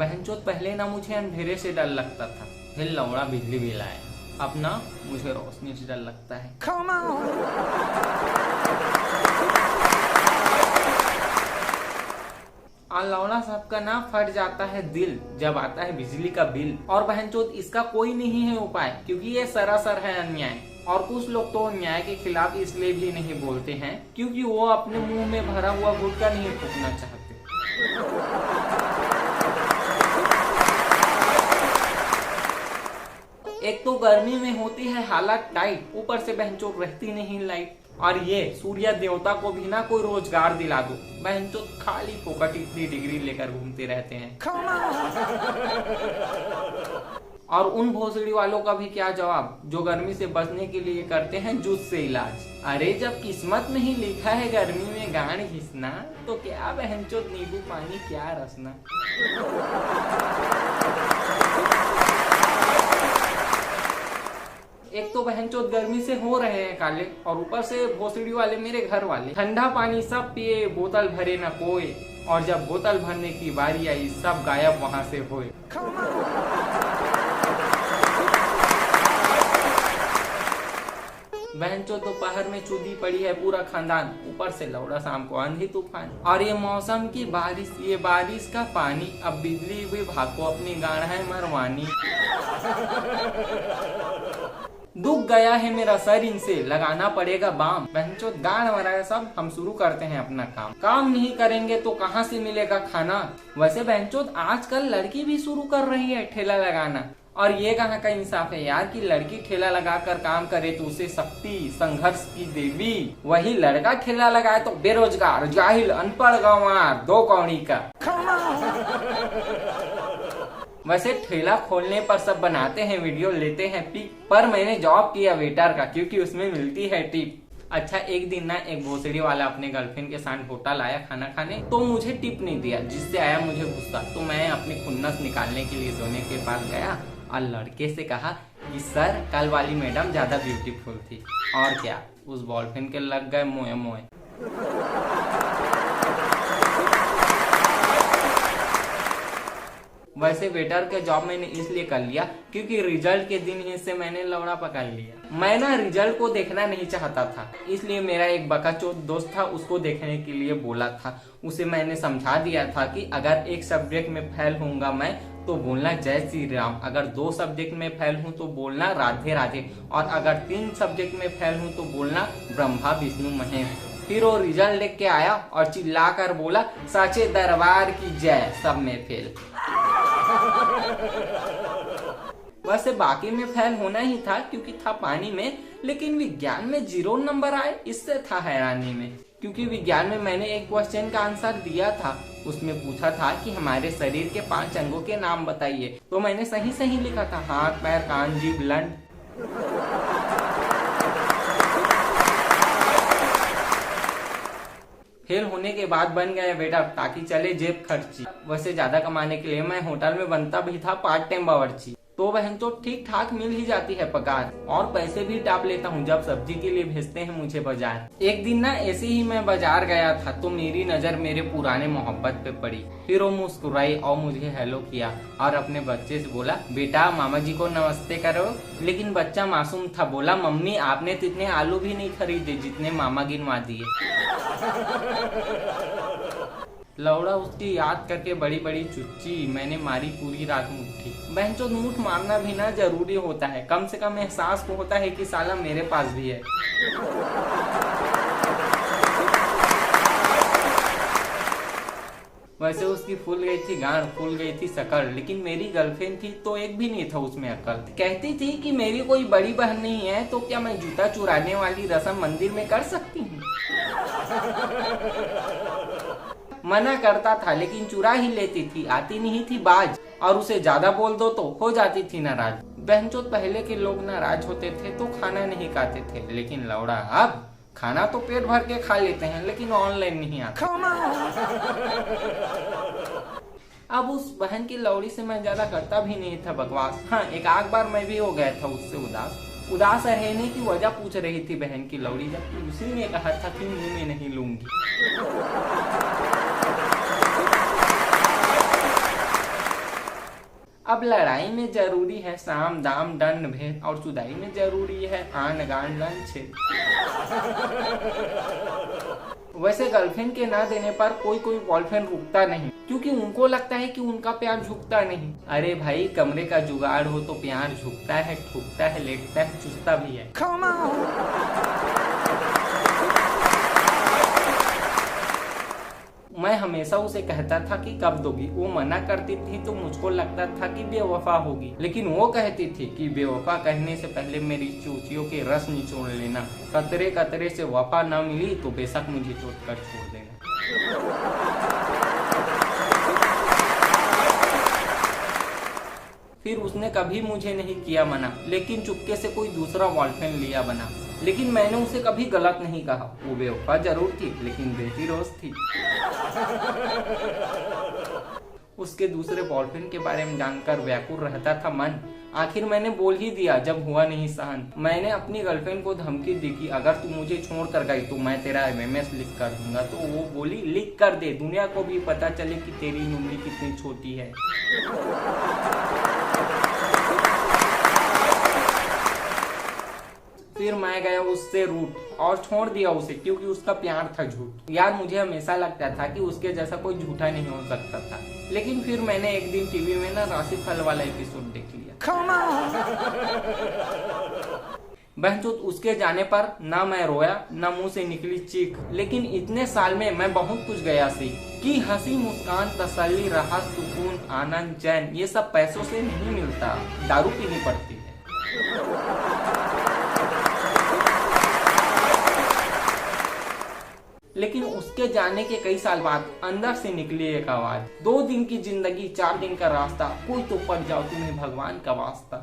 बहनचोद पहले ना मुझे अंधेरे से डर लगता था, फिर लौड़ा बिजली बिल आया, अब ना मुझे रोशनी से डर लगता है। और लौड़ा साहब का ना फट जाता है दिल जब आता है बिजली का बिल। और बहनचोद इसका कोई नहीं है उपाय, क्योंकि ये सरासर है अन्याय। और कुछ लोग तो न्याय के खिलाफ इसलिए भी नहीं बोलते हैं क्योंकि वो अपने मुंह में भरा हुआ गुटखा नहीं फूकना चाहते। एक तो गर्मी में होती है हालत टाइट, ऊपर से बहनचोद रहती नहीं लाइट। और ये सूर्य देवता को भी ना कोई रोजगार दिला दो, बहनचोद खाली फोकट इतनी डिग्री लेकर घूमते रहते हैं। और उन भोसड़ी वालों का भी क्या जवाब जो गर्मी से बचने के लिए करते हैं जूस से इलाज। अरे जब किस्मत में ही लिखा है गर्मी में गांड घिसना, तो क्या बहनचोद नींबू पानी क्या रसना। एक तो बहनचोद गर्मी से हो रहे हैं काले, और ऊपर से भोसड़ी वाले मेरे घर वाले ठंडा पानी सब पिए, बोतल भरे न कोई, और जब बोतल भरने की बारी आई सब गायब वहां से होए। बहनचोद दोपहर में चूदी पड़ी है पूरा खानदान, ऊपर से लौड़ा शाम को आंधी तूफान। और ये मौसम की बारिश, ये बारिश का पानी, अब बिजली विभाग को अपनी गाढ़ है मरवानी। दुख गया है मेरा सर, इनसे लगाना पड़ेगा बाम। बहनचोद गाड़ मराया सब, हम शुरू करते हैं अपना काम। काम नहीं करेंगे तो कहाँ से मिलेगा खाना। वैसे बहनचोद आजकल लड़की भी शुरू कर रही है ठेला लगाना, और ये कहाँ का इंसाफ है यार कि लड़की ठेला लगाकर काम करे तो उसे शक्ति संघर्ष की देवी, वही लड़का ठेला लगाए तो बेरोजगार जाहिल अनपढ़ गंवार दो कौड़ी का। वैसे ठेला खोलने पर सब बनाते हैं वीडियो, लेते हैं पिक, पर मैंने जॉब किया वेटर का क्योंकि उसमें मिलती है टिप। अच्छा एक दिन ना एक भोसड़ी वाला अपने गर्लफ्रेंड के साथ होटल आया खाना खाने, तो मुझे टिप नहीं दिया, जिससे आया मुझे गुस्सा। तो मैं अपनी खुन्नस निकालने के लिए दोनों के पास गया और लड़के से कहा कि सर कल वाली मैडम ज्यादा ब्यूटीफुल थी। और क्या, उस बॉयफ्रेंड के लग गए मोए मोए। वैसे वेटर के जॉब मैंने इसलिए कर लिया क्योंकि रिजल्ट के दिन ही से मैंने लौड़ा पकड़ लिया। मैं ना रिजल्ट को देखना नहीं चाहता था, इसलिए मेरा एक बकाचोद दोस्त था, उसको देखने के लिए बोला था। उसे मैंने समझा दिया था कि अगर एक सब्जेक्ट में फेल होऊंगा मैं तो बोलना जय श्री राम, अगर 2 सब्जेक्ट में फेल हूँ तो बोलना राधे राधे, और अगर 3 सब्जेक्ट में फेल हूँ तो बोलना ब्रह्मा विष्णु महेश। फिर वो रिजल्ट लेके के आया और चिल्लाकर बोला साचे दरबार की जय, सब में फेल। वैसे बाकी में फेल होना ही था क्योंकि था पानी में, लेकिन विज्ञान में 0 नंबर आए इससे था हैरानी में। क्योंकि विज्ञान में मैंने एक क्वेश्चन का आंसर दिया था, उसमें पूछा था कि हमारे शरीर के 5 अंगों के नाम बताइए, तो मैंने सही लिखा था, हाथ पैर कान जीभ लंड। फेल होने के बाद बन गया बेटा ताकि चले जेब खर्ची। वैसे ज्यादा कमाने के लिए मैं होटल में बनता भी था पार्ट टाइम बावर्ची, तो बहन तो ठीक ठाक मिल ही जाती है पगार, और पैसे भी टाप लेता हूँ जब सब्जी के लिए भेजते हैं मुझे बाजार। एक दिन ना ऐसे ही मैं बाजार गया था तो मेरी नजर मेरे पुराने मोहब्बत पे पड़ी। फिर वो मुस्कुराई और मुझे हेलो किया और अपने बच्चे से बोला बेटा मामा जी को नमस्ते करो। लेकिन बच्चा मासूम था, बोला मम्मी आपने तो इतने आलू भी नहीं खरीदे जितने मामा गिनवा दिए। लौड़ा उसकी याद करके बड़ी बड़ी चुच्ची, मैंने मारी पूरी रात मुट्ठी। बहनचोद मुठ मारना भी ना जरूरी होता है, कम से कम एहसास को होता है कि साला मेरे पास भी है। वैसे उसकी फूल गई थी गांड, फूल गई थी शकल, लेकिन मेरी गर्लफ्रेंड थी तो एक भी नहीं था उसमें अकल। कहती थी कि मेरी कोई बड़ी बहन नहीं है तो क्या मैं जूता चुराने वाली रस्म मंदिर में कर सकती हूँ। मना करता था लेकिन चुरा ही लेती थी, आती नहीं थी बाज, और उसे ज्यादा बोल दो तो हो जाती थी नाराज। बहनचोद पहले के लोग नाराज होते थे तो खाना नहीं खाते थे, लेकिन लौड़ा अब खाना तो पेट भर के खा लेते हैं लेकिन ऑनलाइन नहीं आता। अब उस बहन की लौड़ी से मैं ज्यादा करता भी नहीं था बकवास। हाँ एक आध बार मैं भी हो गया था उससे उदास रहने की वजह पूछ रही थी बहन की लौड़ी, जबकि उसी ने कहा था कि मुंह में नहीं लूंगी। अब लड़ाई में जरूरी है साम दाम दंड भेद और जुदाई में जरूरी है आन गान लन छेद। वैसे गर्लफ्रेंड के ना देने पर कोई बॉयफ्रेंड रुकता नहीं, क्योंकि उनको लगता है कि उनका प्यार झुकता नहीं। अरे भाई, कमरे का जुगाड़ हो तो प्यार झुकता है, ठुकता है, लेटता है, चुसता भी है। मैं हमेशा उसे कहता था कि कब दोगी, वो मना करती थी तो मुझको लगता था कि बेवफा होगी, लेकिन वो कहती थी कि बेवफा कहने से पहले मेरी चूचियों के रस निचोड़ लेना, कतरे कतरे से वफा न मिली तो बेशक मुझे चोट कर छोड़ देना। फिर उसने कभी मुझे नहीं किया मना, लेकिन चुपके से कोई दूसरा बॉयफ्रेंड लिया बना। लेकिन मैंने उसे कभी गलत नहीं कहा, वो बेवफा जरूर थी लेकिन बेटी रोज थी। उसके दूसरे बॉयफ्रेंड के बारे में जानकर व्याकुल रहता था मन। आखिर मैंने बोल ही दिया जब हुआ नहीं सहन। मैंने अपनी गर्लफ्रेंड को धमकी दी कि अगर तू मुझे छोड़ कर गई तो मैं तेरा MMS लिख कर दूंगा। तो वो बोली लिख कर दे, दुनिया को भी पता चले कि तेरी उम्र कितनी छोटी है। फिर मैं गया उससे रूठ और छोड़ दिया उसे, क्योंकि उसका प्यार था झूठ। यार, मुझे हमेशा लगता था कि उसके जैसा कोई झूठा नहीं हो सकता था, लेकिन फिर मैंने एक दिन टीवी में ना राशिफल वाला एपिसोड देख लिया। बहनचोद, उसके जाने पर ना मैं रोया ना मुंह से निकली चीख, लेकिन इतने साल में मैं बहुत कुछ गया सीख कि हंसी मुस्कान तसल्ली राहत सुकून आनंद चैन ये सब पैसों से नहीं मिलता, दारू पीनी पड़ती है। लेकिन उसके जाने के कई साल बाद अंदर से निकली एक आवाज, 2 दिन की जिंदगी 4 दिन का रास्ता, कोई तो पड़ जाओ तुम्हें भगवान का वास्ता।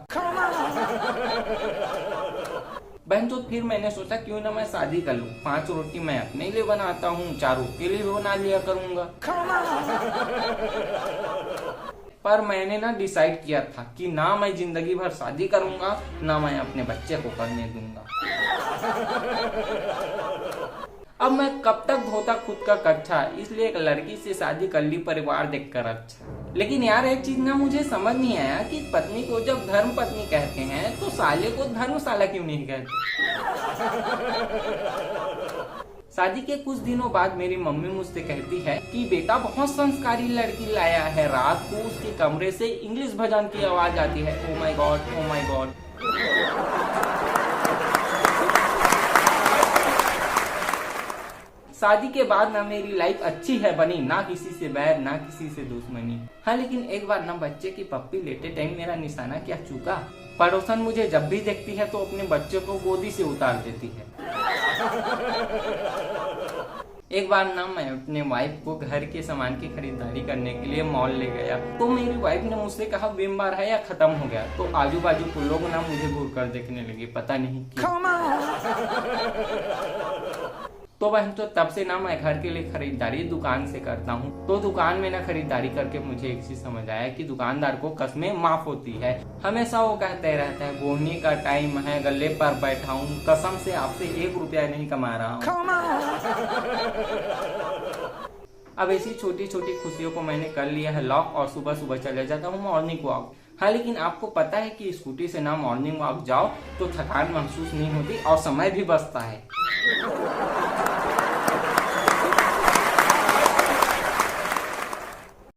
बहन, तो फिर मैंने सोचा क्यों ना मैं शादी कर लूं। 5 रोटी मैं अपने लिए बनाता हूँ, 4 उसके लिए बना लिया करूंगा। पर मैंने ना डिसाइड किया था कि ना मैं जिंदगी भर शादी करूंगा, ना मैं अपने बच्चे को करने दूंगा। अब मैं कब तक धोता खुद का कच्चा, इसलिए एक लड़की से शादी कर ली परिवार देखकर अच्छा। लेकिन यार, एक चीज ना मुझे समझ नहीं आया कि पत्नी को जब धर्म पत्नी कहते हैं तो साले को धर्मशाला क्यों नहीं कहते। शादी के कुछ दिनों बाद मेरी मम्मी मुझसे कहती है कि बेटा बहुत संस्कारी लड़की लाया है। रात को उसके कमरे से इंग्लिश भजन की आवाज आती है, oh my God, oh my God. शादी के बाद ना मेरी लाइफ अच्छी है बनी, ना किसी से बैर ना किसी से दुश्मनी। हाँ, लेकिन एक बार ना बच्चे की पप्पी लेते टाइम मेरा निशाना क्या चूका। पड़ोसन मुझे जब भी देखती है तो अपने बच्चे को गोदी से उतार देती है। एक बार ना मैं अपने वाइफ को घर के सामान की खरीदारी करने के लिए मॉल ले गया, तो मेरी वाइफ ने मुझसे कहा विम बार है या खत्म हो गया। तो आजू बाजू के लोग ना मुझे घूर कर देखने लगे, पता नहीं क्यों। तो बहन, तो तब से ना मैं घर के लिए खरीदारी दुकान से करता हूँ। तो दुकान में ना खरीदारी करके मुझे एक चीज समझ आया कि दुकानदार को कस्में माफ होती है। हमेशा वो कहते रहता है बोहनी का टाइम है, गले पर बैठा हूँ, कसम से आपसे 1 रुपया नहीं कमा रहा हूँ। अब ऐसी छोटी छोटी खुशियों को मैंने कर लिया है लॉक और सुबह सुबह चले जाता हूँ मॉर्निंग वॉक। हाँ, लेकिन आपको पता है कि स्कूटी से ना मॉर्निंग वॉक जाओ तो थकान महसूस नहीं होती और समय भी बचता है।